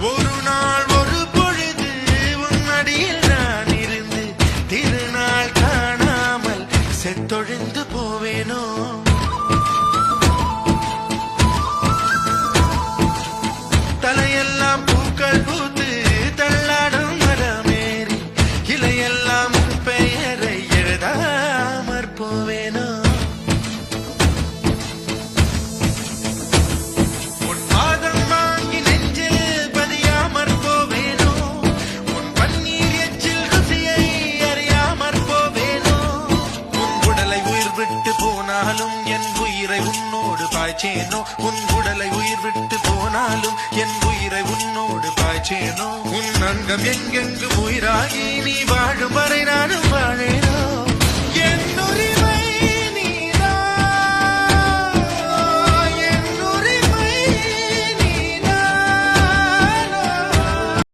ஒரு நாள் ஒரு பொழுது உன்னடியில் நான் இருந்து திருநாள் காணாமல் செத்தொழிந்து போவேனோ. தலையெல்லாம் பூக்கள் பூத்து தள்ளாடும் மரமேறி இலையெல்லாம் பெயரை எழுதாமற் போவேனோ. உன் பாதம் வாங்கி நெஞ்சில் பதியாமற் போவேனோ. உன் பன்னீர் எச்சில் ருசியை அறியாமற் போவேனோ. உன் உடலை உயிர் விட்டு போனாலும் என் உயிரை உன்னோடு பாய்ச்சேனோ. உன் உடலை உயிர் விட்டு போனாலும் என் உயிரை உன்னோடு பாய்ச்சேனோ. உன் அங்கம் எங்கெங்கு உயிராகி நீ வாழும் வரை நானும் வாழேனோ.